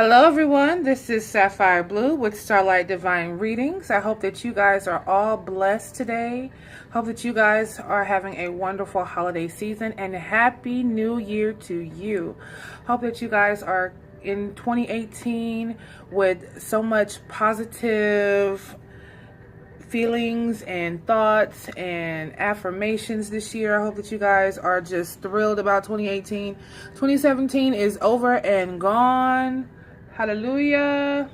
Hello everyone, this is Sapphire Blue with Starlight Divine Readings. I hope that you guys are all blessed today. Hope that you guys are having a wonderful holiday season and Happy New Year to you. Hope that you guys are in 2018 with so much positive feelings and thoughts and affirmations this year. I hope that you guys are just thrilled about 2018. 2017 is over and gone. Hallelujah.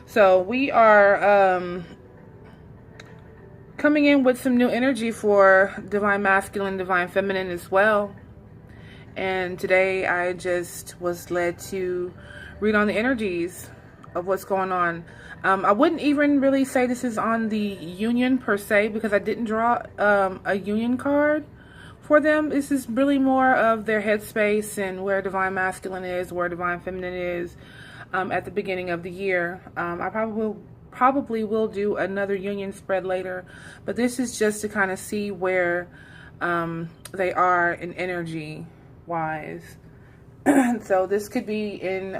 So we are coming in with some new energy for Divine Masculine, Divine Feminine as well. And today I just was led to read on the energies of what's going on. I wouldn't even really say this is on the union per se because I didn't draw a union card for them. This is really more of their headspace and where Divine Masculine is, where Divine Feminine is at the beginning of the year. I probably will do another union spread later, but this is just to kind of see where they are in energy wise. So this could be in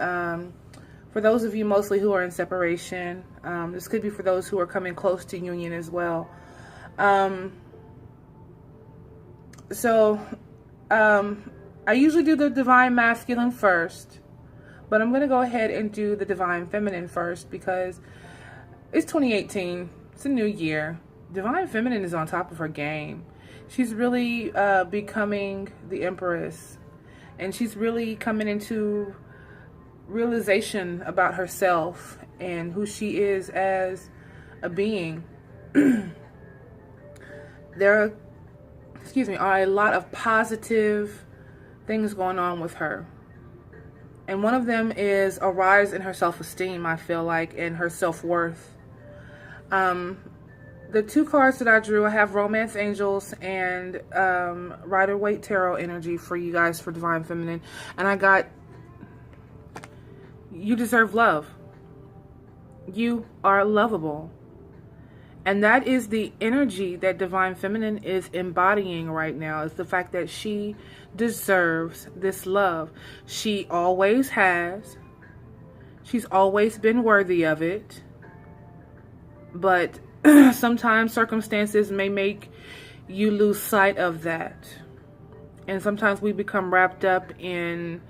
for those of you mostly who are in separation. This could be for those who are coming close to union as well. I usually do the Divine Masculine first, but I'm going to go ahead and do the Divine Feminine first because it's 2018. It's a new year. Divine Feminine is on top of her game. She's really becoming the Empress, and she's really coming into realization about herself and who she is as a being. There are a lot of positive things going on with her. And one of them is a rise in her self-esteem, I feel like, and her self-worth. The two cards that I drew, I have Romance Angels and Rider-Waite Tarot energy for you guys for Divine Feminine. And I got, you deserve love. You are lovable. And that is the energy that Divine Feminine is embodying right now, is the fact that she deserves this love. She always has. She's always been worthy of it. But sometimes circumstances may make you lose sight of that. And sometimes we become wrapped up in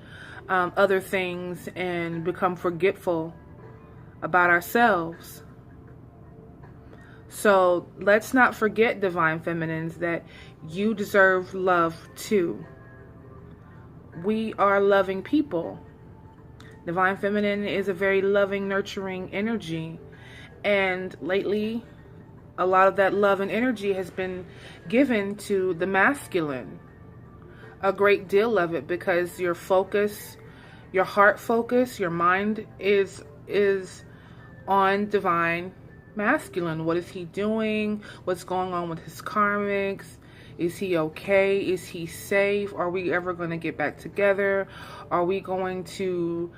other things and become forgetful about ourselves. So let's not forget, Divine Feminines, that you deserve love too. We are loving people. Divine Feminine is a very loving, nurturing energy. And lately, a lot of that love and energy has been given to the masculine. A great deal of it, because your focus, your heart focus, your mind is on Divine Masculine. What is he doing? What's going on with his karmics? Is he okay? Is he safe? Are we ever going to get back together? Are we going to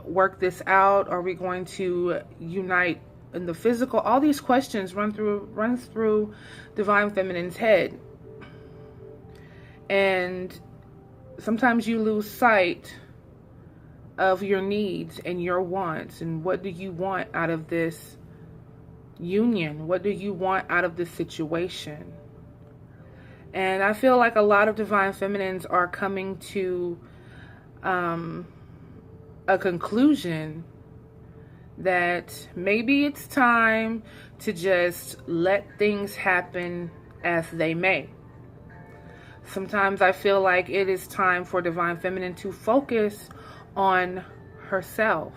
work this out? Are we going to unite in the physical? All these questions runs through Divine Feminine's head. And sometimes you lose sight of your needs and your wants. And what do you want out of this union? What do you want out of this situation? And I feel like a lot of Divine Feminines are coming to a conclusion that maybe it's time to just let things happen as they may. Sometimes I feel like it is time for Divine Feminine to focus on herself.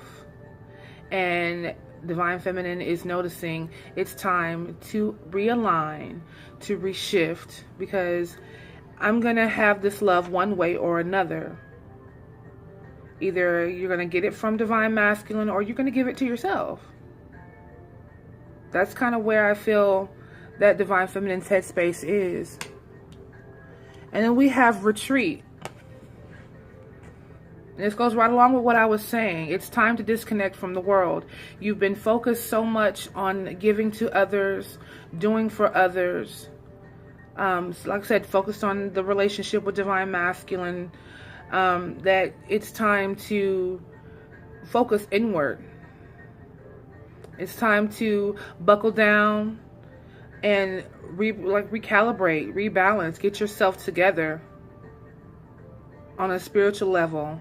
And Divine Feminine is noticing it's time to realign, to reshift, because I'm going to have this love one way or another. Either you're going to get it from Divine Masculine or you're going to give it to yourself. That's kind of where I feel that Divine Feminine's headspace is. And then we have retreat. And this goes right along with what I was saying. It's time to disconnect from the world. You've been focused so much on giving to others, doing for others. Like I said, focused on the relationship with Divine Masculine, that it's time to focus inward. It's time to buckle down and recalibrate, rebalance, get yourself together on a spiritual level,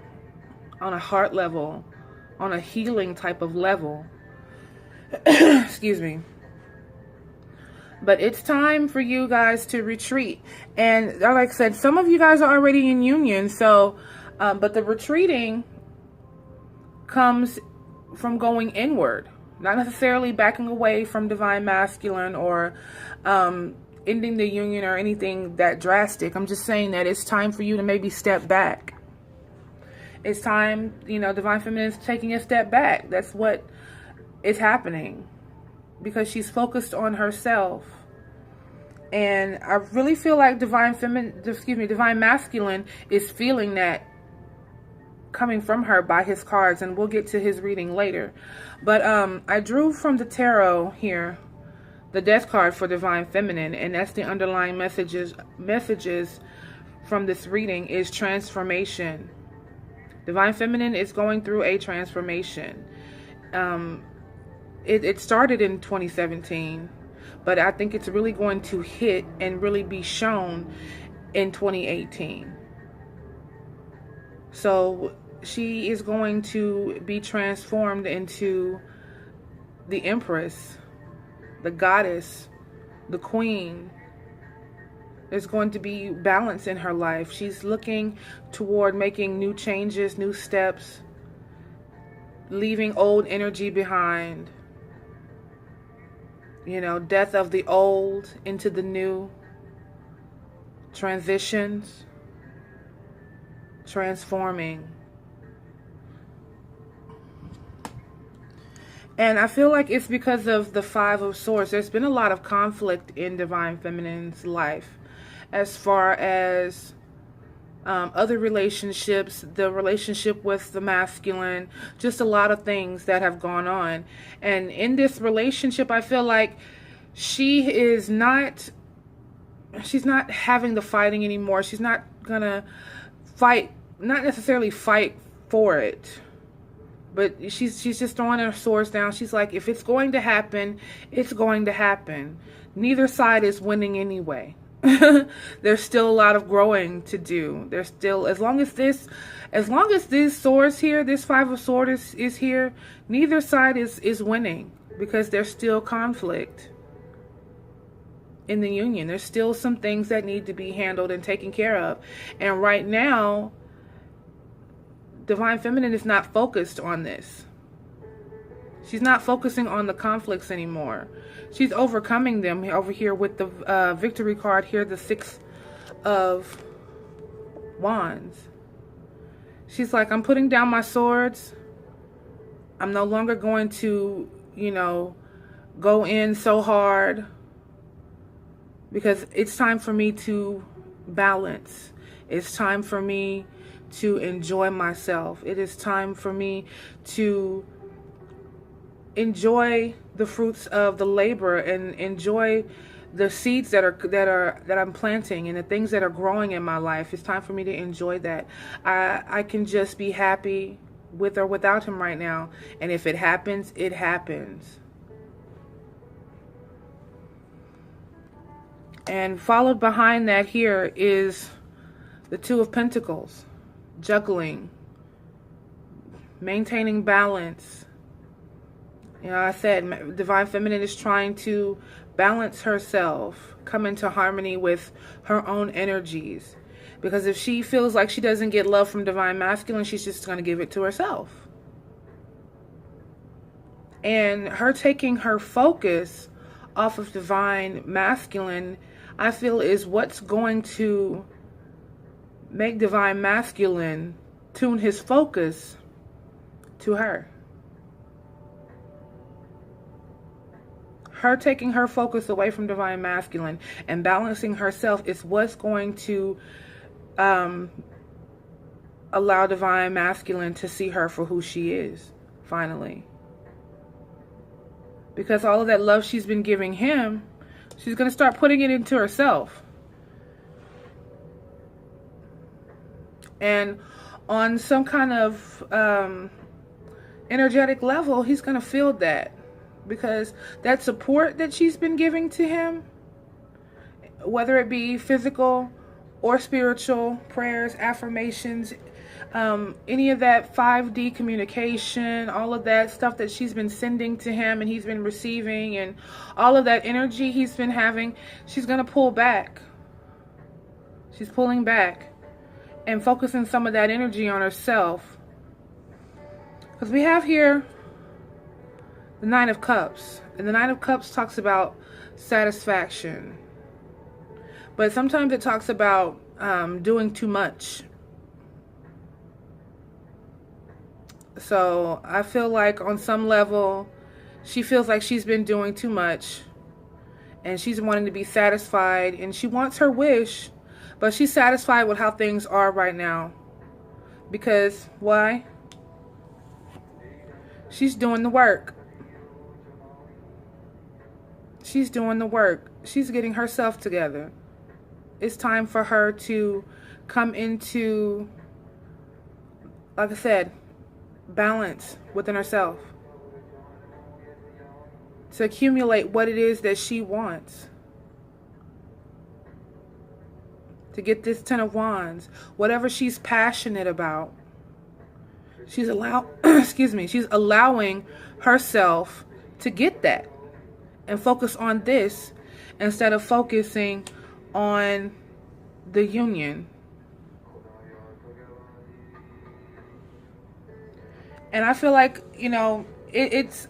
on a heart level, on a healing type of level. Excuse me. But it's time for you guys to retreat. And like I said, some of you guys are already in union. So, but the retreating comes from going inward, not necessarily backing away from divine masculine or ending the union or anything that drastic. I'm just saying that it's time for you to maybe step back. It's time, divine feminine is taking a step back. That's what is happening, because she's focused on herself. And I really feel like divine masculine is feeling that coming from her by his cards, and we'll get to his reading later. But I drew from the tarot here the Death card for divine feminine, and that's the underlying messages from this reading is transformation. Divine feminine is going through a transformation. It started in 2017, but I think it's really going to hit and really be shown in 2018. So she is going to be transformed into the Empress, the Goddess, the Queen. There's going to be balance in her life. She's looking toward making new changes, new steps, leaving old energy behind. Death of the old into the new. Transitions. Transforming. And I feel like it's because of the Five of Swords. There's been a lot of conflict in divine feminine's life as far as other relationships, the relationship with the masculine, just a lot of things that have gone on. And in this relationship, I feel like she's not having the fighting anymore. She's not gonna fight, not necessarily fight for it, but she's just throwing her swords down. She's like, if it's going to happen, it's going to happen. Neither side is winning anyway. There's still a lot of growing to do. There's still, as long as this swords here, this Five of Swords is here, neither side is winning, because there's still conflict in the union. There's still some things that need to be handled and taken care of. And right now, divine feminine is not focused on this. She's not focusing on the conflicts anymore. She's overcoming them over here with the victory card here, the Six of Wands. She's like, I'm putting down my swords. I'm no longer going to, go in so hard, because it's time for me to balance. It's time for me to enjoy myself. It is time for me to enjoy the fruits of the labor and enjoy the seeds that I'm planting and the things that are growing in my life. It's time for me to enjoy that. I can just be happy with or without him right now. And if it happens, it happens. And followed behind that here is the Two of Pentacles. Juggling. Maintaining balance. I said divine feminine is trying to balance herself, come into harmony with her own energies. Because if she feels like she doesn't get love from divine masculine, she's just going to give it to herself. And her taking her focus off of divine masculine, I feel, is what's going to make divine masculine tune his focus to her. Her taking her focus away from divine masculine and balancing herself is what's going to allow divine masculine to see her for who she is, finally. Because all of that love she's been giving him, she's going to start putting it into herself. And on some kind of energetic level, he's going to feel that, because that support that she's been giving to him, whether it be physical or spiritual prayers, affirmations, any of that 5D communication, all of that stuff that she's been sending to him and he's been receiving, and all of that energy he's been having, she's going to pull back. She's pulling back and focusing some of that energy on herself. Because we have here the Nine of Cups. And the Nine of Cups talks about satisfaction. But sometimes it talks about doing too much. So I feel like on some level, she feels like she's been doing too much. And she's wanting to be satisfied. And she wants her wish. But she's satisfied with how things are right now. Because, why? She's doing the work. She's doing the work. She's getting herself together. It's time for her to come into, like I said, balance within herself. To accumulate what it is that she wants. To get this Ten of Wands. Whatever she's passionate about. She's she's allowing herself to get that and focus on this instead of focusing on the union. And I feel like, you know, it's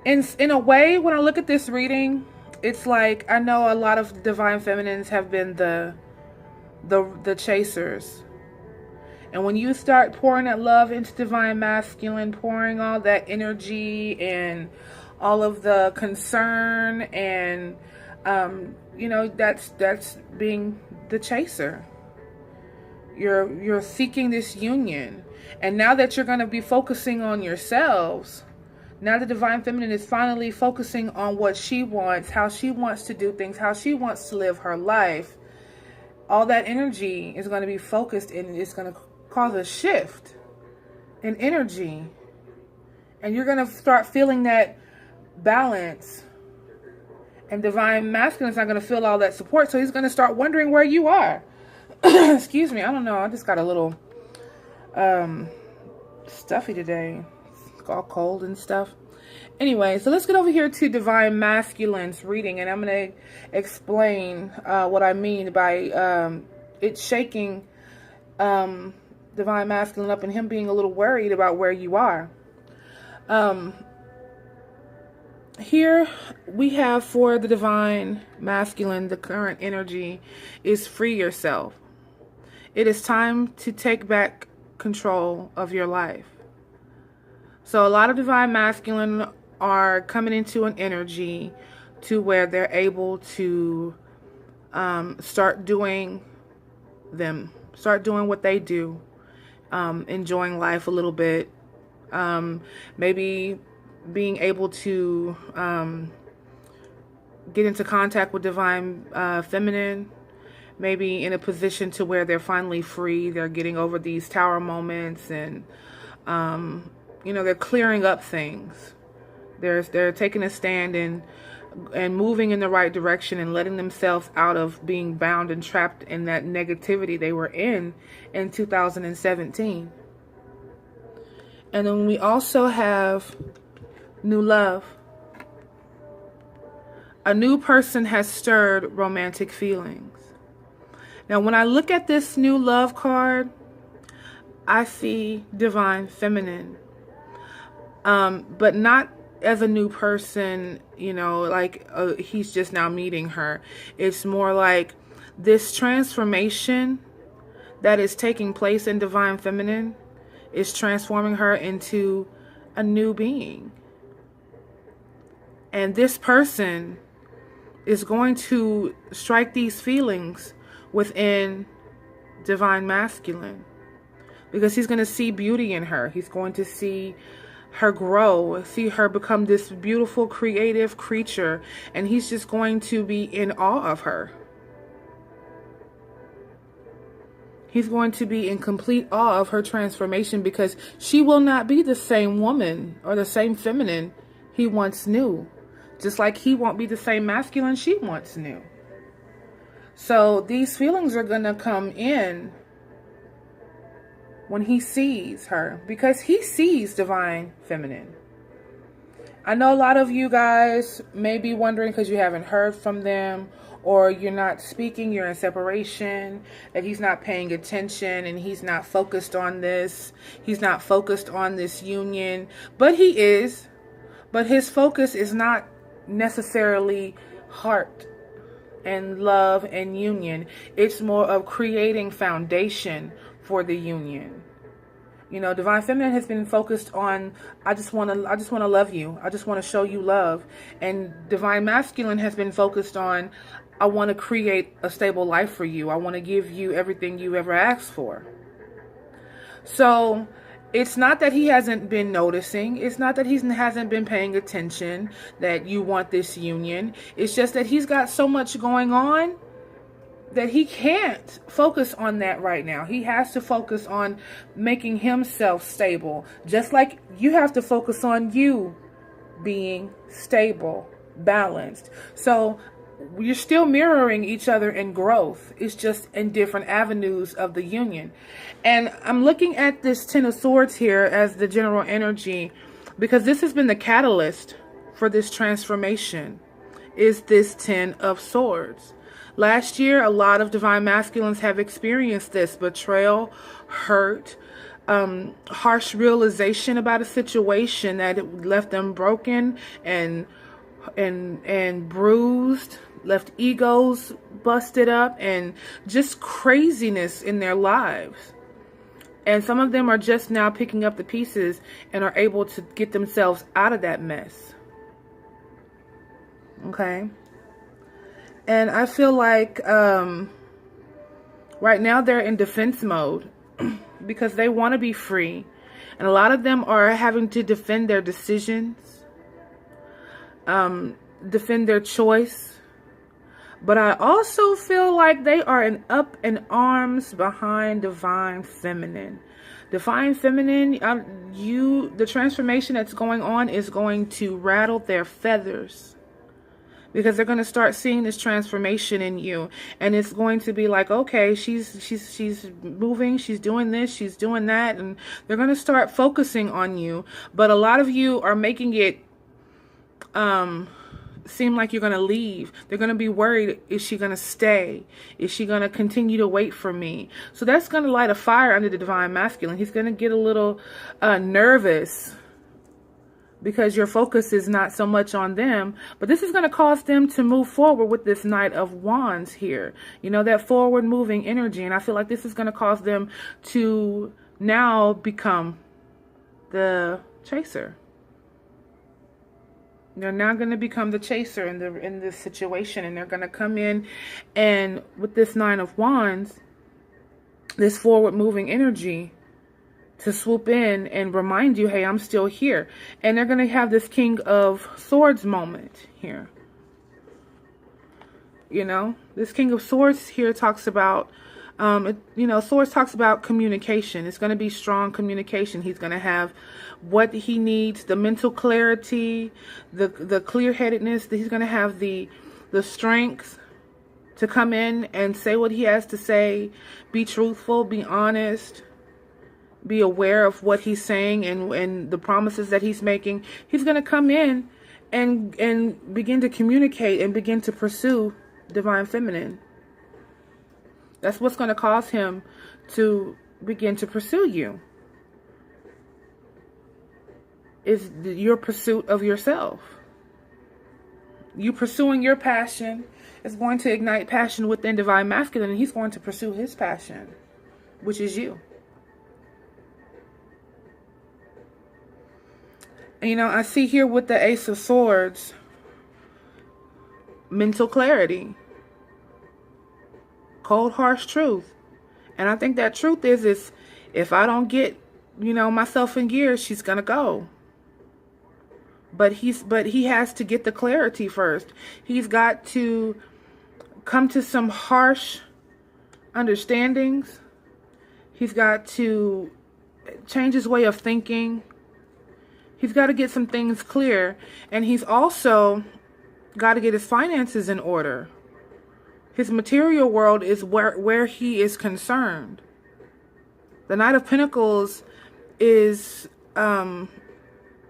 in a way, when I look at this reading, it's like, I know a lot of divine feminines have been the chasers. And when you start pouring that love into divine masculine, pouring all that energy and all of the concern and, you know, that's being the chaser. You're seeking this union. And now that you're going to be focusing on yourselves, now the divine feminine is finally focusing on what she wants, how she wants to do things, how she wants to live her life. All that energy is going to be focused and it's going to cause a shift in energy, and you're going to start feeling that balance, and divine masculine is not going to feel all that support, so he's going to start wondering where you are. Excuse me, I don't know, I just got a little stuffy today. It's all cold and stuff. Anyway, so let's get over here to divine masculine's reading, and I'm going to explain what I mean by it shaking divine masculine up and him being a little worried about where you are. Here we have for the divine masculine, the current energy is free yourself. It is time to take back control of your life. So a lot of divine masculine are coming into an energy to where they're able to start doing what they do. Enjoying life a little bit, maybe being able to get into contact with divine feminine, maybe in a position to where they're finally free, they're getting over these tower moments, and you know, they're clearing up things. They're taking a stand and moving in the right direction and letting themselves out of being bound and trapped in that negativity they were in 2017. And then we also have new love. A new person has stirred romantic feelings. Now, when I look at this new love card, I see divine feminine, but not as a new person, you know, like he's just now meeting her. It's more like this transformation that is taking place in divine feminine is transforming her into a new being. And this person is going to strike these feelings within divine masculine, because he's going to see beauty in her. He's going to see her grow, see her become this beautiful creative creature, and he's just going to be in awe of her. He's going to be in complete awe of her transformation, because she will not be the same woman or the same feminine he once knew. Just like he won't be the same masculine she once knew. So these feelings are going to come in when he sees her, because he sees divine feminine. I know a lot of you guys may be wondering, because you haven't heard from them, or you're not speaking, you're in separation, that he's not paying attention and he's not focused on this. He's not focused on this union, but he is. But his focus is not necessarily heart and love and union. It's more of creating foundation for the union. You know, divine feminine has been focused on, I just want to love you. I just want to show you love. And divine masculine has been focused on, I want to create a stable life for you. I want to give you everything you ever asked for. So it's not that he hasn't been noticing. It's not that he hasn't been paying attention that you want this union. It's just that he's got so much going on that he can't focus on that right now. He has to focus on making himself stable. Just like you have to focus on you being stable, balanced. So you're still mirroring each other in growth. It's just in different avenues of the union. And I'm looking at this Ten of Swords here as the general energy, because this has been the catalyst for this transformation, is this Ten of Swords. Last year, a lot of divine masculines have experienced this betrayal, hurt, harsh realization about a situation that it left them broken and bruised, left egos busted up, and just craziness in their lives. And some of them are just now picking up the pieces and are able to get themselves out of that mess. Okay. And I feel like right now they're in defense mode because they want to be free. And a lot of them are having to defend their decisions, defend their choice. But I also feel like they are up in arms behind divine feminine. Divine feminine, the transformation that's going on is going to rattle their feathers. Because they're going to start seeing this transformation in you. And it's going to be like, okay, she's moving, she's doing this, she's doing that. And they're going to start focusing on you. But a lot of you are making it seem like you're going to leave. They're going to be worried, is she going to stay? Is she going to continue to wait for me? So that's going to light a fire under the divine masculine. He's going to get a little nervous, because your focus is not so much on them. But this is going to cause them to move forward with this Knight of Wands here. You know, that forward moving energy. And I feel like this is going to cause them to now become the chaser. They're now going to become the chaser in this situation. And they're going to come in, and with this Nine of Wands, this forward moving energy, to swoop in and remind you, hey, I'm still here. And they're going to have this King of Swords moment here. You know, this King of Swords here talks about, Swords talks about communication. It's going to be strong communication. He's going to have what he needs, the mental clarity, the clear-headedness. He's going to have the strength to come in and say what he has to say, be truthful, be honest, be aware of what he's saying and the promises that he's making. He's going to come in and begin to communicate and begin to pursue divine feminine. That's what's going to cause him to begin to pursue you, is your pursuit of yourself. You pursuing your passion is going to ignite passion within divine masculine, and he's going to pursue his passion, which is you. You know, I see here with the Ace of Swords, mental clarity, cold, harsh truth. And I think that truth is if I don't get, myself in gear, she's going to go. But he has to get the clarity first. He's got to come to some harsh understandings He's got to change his way of thinking. He's got to get some things clear. And he's also got to get his finances in order. His material world is where he is concerned. The Knight of Pentacles is him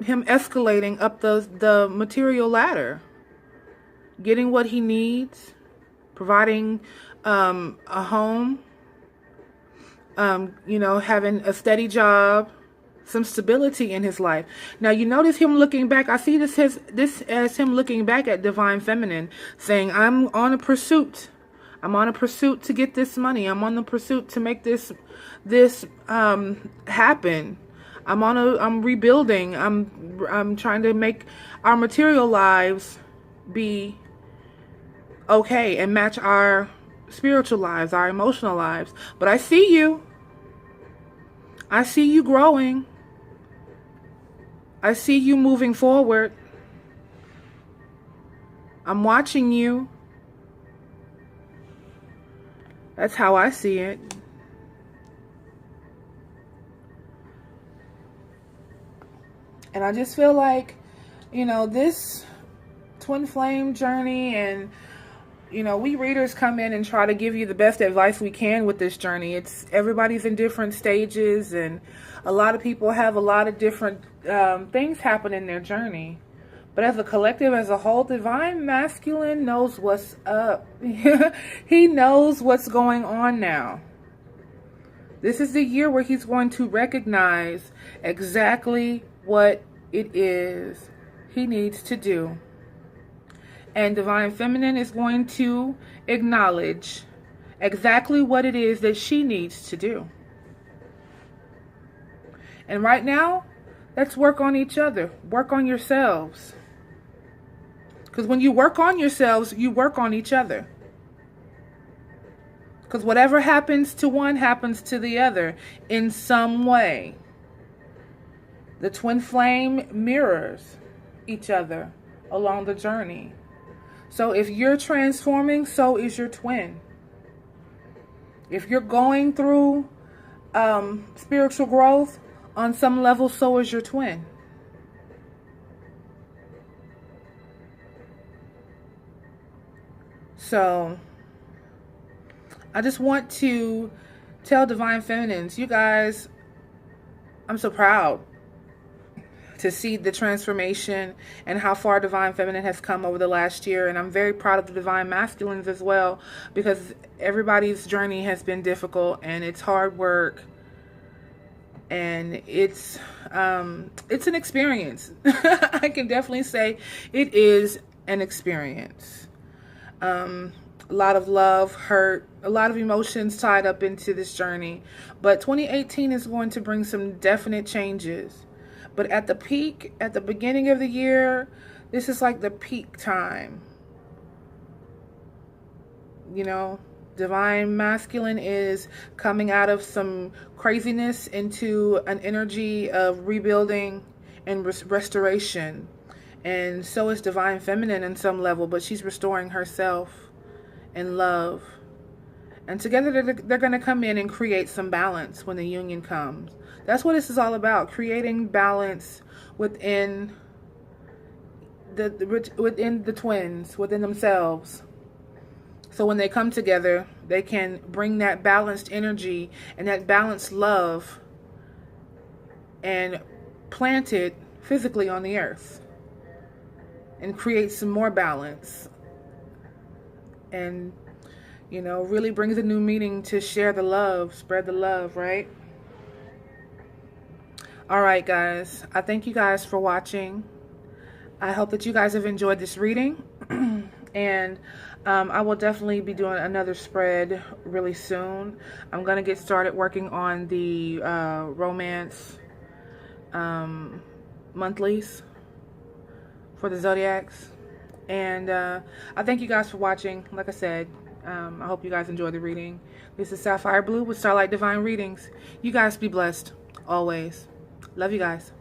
escalating up the material ladder. Getting what he needs. Providing a home. Having a steady job. Some stability in his life. Now you notice him looking back. I see this as him looking back at Divine Feminine, saying, I'm on a pursuit. I'm on a pursuit to get this money. I'm on the pursuit to make this happen. I'm rebuilding. I'm trying to make our material lives be okay and match our spiritual lives, our emotional lives. But I see you. I see you growing. I see you moving forward. I'm watching you. That's how I see it. And I just feel like, this twin flame journey, and, we readers come in and try to give you the best advice we can with this journey. Everybody's in different stages, and a lot of people have a lot of different things happen in their journey. But as a collective, as a whole, Divine Masculine knows what's up. He knows what's going on now. This is the year where he's going to recognize exactly what it is he needs to do. And Divine Feminine is going to acknowledge exactly what it is that she needs to do. And right now, let's work on each other. Work on yourselves. Because when you work on yourselves, you work on each other. Because whatever happens to one happens to the other in some way. The twin flame mirrors each other along the journey. So if you're transforming, so is your twin. If you're going through spiritual growth, on some level, so is your twin. So I just want to tell Divine Feminines, you guys, I'm so proud to see the transformation and how far Divine Feminine has come over the last year. And I'm very proud of the Divine Masculines as well, because everybody's journey has been difficult and it's hard work. And it's an experience. I can definitely say it is an experience. A lot of love, hurt, a lot of emotions tied up into this journey. But 2018 is going to bring some definite changes. But at the peak, at the beginning of the year, this is like the peak time. Divine Masculine is coming out of some craziness into an energy of rebuilding and restoration. And so is Divine Feminine in some level, but she's restoring herself in love. And together they're going to come in and create some balance when the union comes. That's what this is all about, creating balance within the twins, within themselves. So when they come together, they can bring that balanced energy and that balanced love and plant it physically on the earth and create some more balance. And, really brings a new meaning to share the love, spread the love, right? All right, guys. I thank you guys for watching. I hope that you guys have enjoyed this reading. And I will definitely be doing another spread really soon. I'm going to get started working on the romance monthlies for the Zodiacs. And I thank you guys for watching. Like I said, I hope you guys enjoyed the reading. This is Sapphire Blue with Starlight Divine Readings. You guys be blessed always. Love you guys.